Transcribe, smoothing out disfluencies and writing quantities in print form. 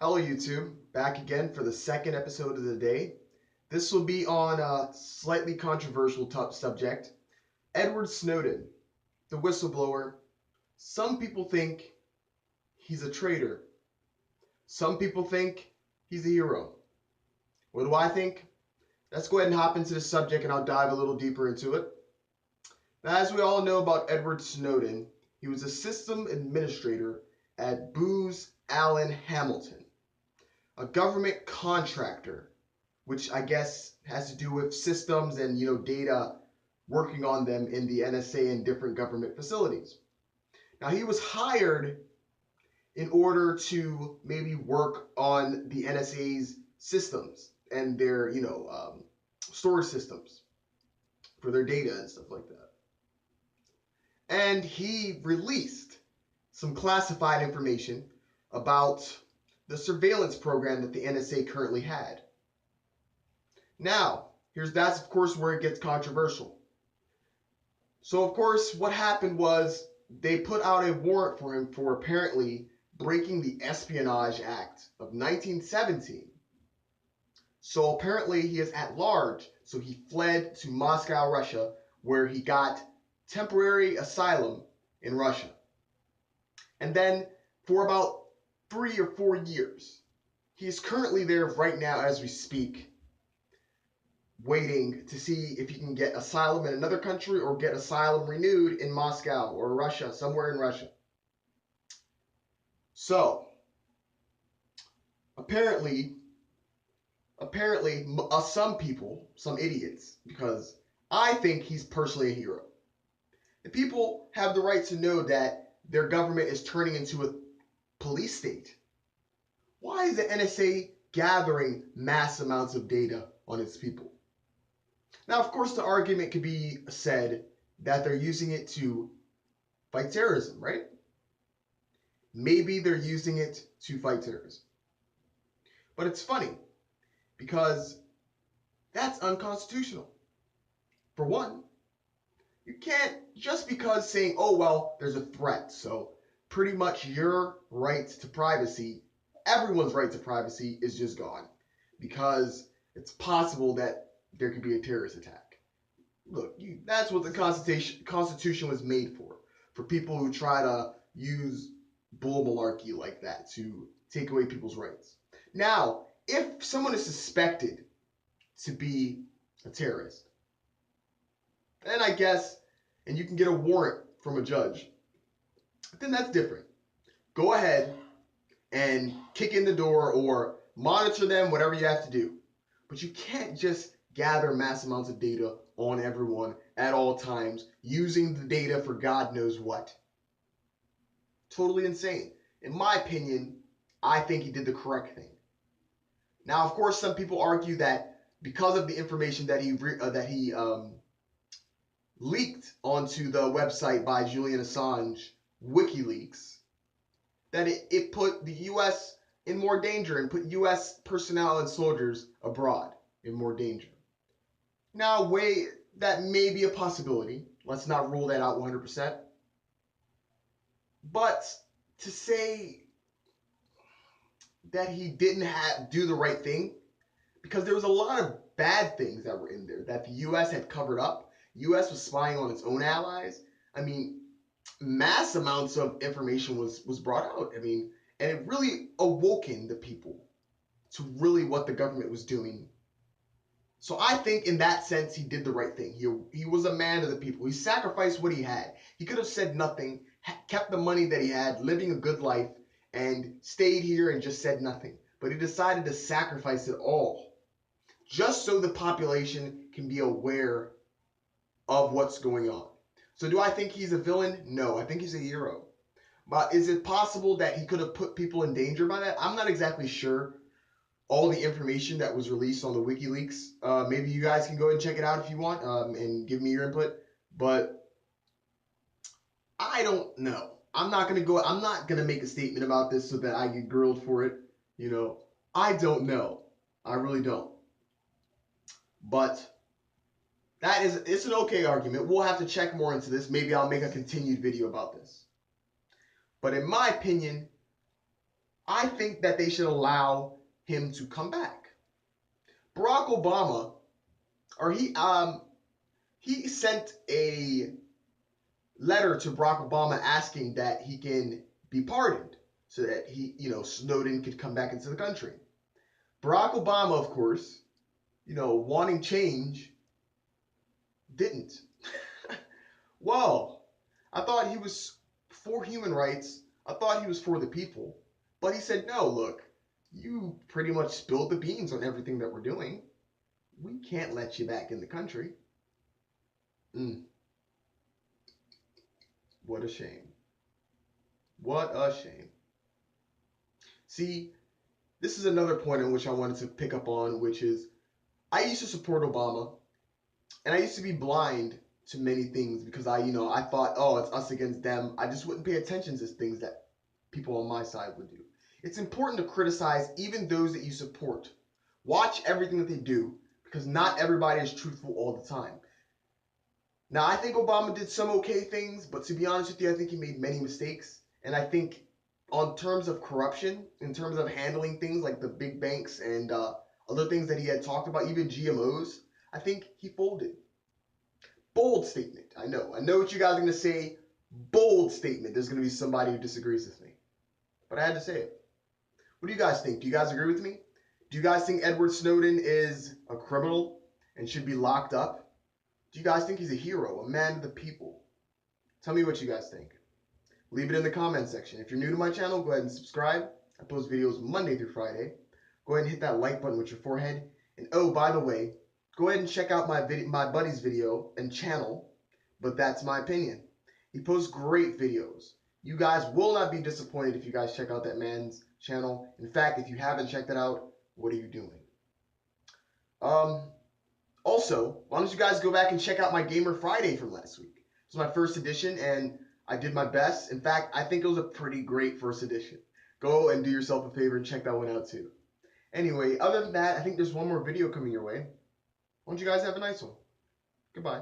Hello YouTube, back again for the second episode of the day. This will be on a slightly controversial subject. Edward Snowden, the whistleblower. Some people think he's a traitor. Some people think he's a hero. What do I think? Let's go ahead and hop into the subject and I'll dive a little deeper into it. Now, as we all know about Edward Snowden, he was a system administrator at Booz Allen Hamilton, a government contractor, which I guess has to do with systems and data working on them in the NSA and different government facilities. Now he was hired in order to maybe work on the NSA's systems and their storage systems for their data and stuff like that. And he released some classified information about the surveillance program that the NSA currently had. Now, that's of course where it gets controversial. So of course what happened was they put out a warrant for him for apparently breaking the Espionage Act of 1917. So apparently he is at large, so he fled to Moscow, Russia, where he got temporary asylum in Russia. And then for about 3 or 4 years, he is currently there right now as we speak, waiting to see if he can get asylum in another country or get asylum renewed in Moscow or Russia, somewhere in Russia. So, apparently, some people, some idiots, because I think he's personally a hero. The people have the right to know that their government is turning into a police state. Why is the NSA gathering mass amounts of data on its people? Now, of course, the argument could be said that they're using it to fight terrorism, right? Maybe they're using it to fight terrorism. But it's funny because that's unconstitutional. For one, you can't, just because saying, oh, well, there's a threat, so pretty much your right to privacy, everyone's right to privacy is just gone because it's possible that there could be a terrorist attack. Look, that's what the Constitution was made for people who try to use bull malarkey like that to take away people's rights. Now, if someone is suspected to be a terrorist, then I guess, and you can get a warrant from a judge, then that's different. Go ahead and kick in the door or monitor them, whatever you have to do. But you can't just gather mass amounts of data on everyone at all times, using the data for God knows what. Totally insane. In my opinion, I think he did the correct thing. Now, of course, some people argue that because of the information that he leaked onto the website by Julian Assange, WikiLeaks, that it put the U.S. in more danger and put U.S. personnel and soldiers abroad in more danger. Now, that may be a possibility. Let's not rule that out 100%. But to say that he didn't do the right thing, because there was a lot of bad things that were in there that the U.S. had covered up. U.S. was spying on its own allies. I mean, mass amounts of information was brought out. I mean, and it really awoken the people to really what the government was doing. So I think in that sense, he did the right thing. He was a man of the people. He sacrificed what he had. He could have said nothing, kept the money that he had, living a good life, and stayed here and just said nothing. But he decided to sacrifice it all just so the population can be aware of what's going on. So do I think he's a villain? No, I think he's a hero. But is it possible that he could have put people in danger by that? I'm not exactly sure all the information that was released on the WikiLeaks. Maybe you guys can go and check it out if you want and give me your input. But I don't know. I'm not gonna make a statement about this so that I get grilled for it. I don't know. I really don't. But it's an okay argument. We'll have to check more into this. Maybe I'll make a continued video about this. But in my opinion, I think that they should allow him to come back. Barack Obama, or he sent a letter to Barack Obama asking that he can be pardoned so that Snowden could come back into the country. Barack Obama, of course, wanting change, didn't. Well, I thought he was for human rights. I thought he was for the people. But he said, no, look, you pretty much spilled the beans on everything that we're doing. We can't let you back in the country. What a shame. What a shame. See, this is another point in which I wanted to pick up on, which is I used to support Obama, and I used to be blind to many things because I thought, oh, it's us against them. I just wouldn't pay attention to things that people on my side would do. It's important to criticize even those that you support. Watch everything that they do because not everybody is truthful all the time. Now, I think Obama did some okay things, but to be honest with you, I think he made many mistakes. And I think on terms of corruption, in terms of handling things like the big banks and other things that he had talked about, even GMOs, I think he folded. Bold statement. I know what you guys are going to say. Bold statement. There's going to be somebody who disagrees with me. But I had to say it. What do you guys think? Do you guys agree with me? Do you guys think Edward Snowden is a criminal and should be locked up? Do you guys think he's a hero, a man of the people? Tell me what you guys think. Leave it in the comment section. If you're new to my channel, go ahead and subscribe. I post videos Monday through Friday. Go ahead and hit that like button with your forehead. And oh, by the way, go ahead and check out my buddy's video and channel, But That's My Opinion. He posts great videos. You guys will not be disappointed if you guys check out that man's channel. In fact, if you haven't checked it out, what are you doing? Also, why don't you guys go back and check out my Gamer Friday from last week? It was my first edition, and I did my best. In fact, I think it was a pretty great first edition. Go and do yourself a favor and check that one out too. Anyway, other than that, I think there's one more video coming your way. Why don't you guys have a nice one? Goodbye.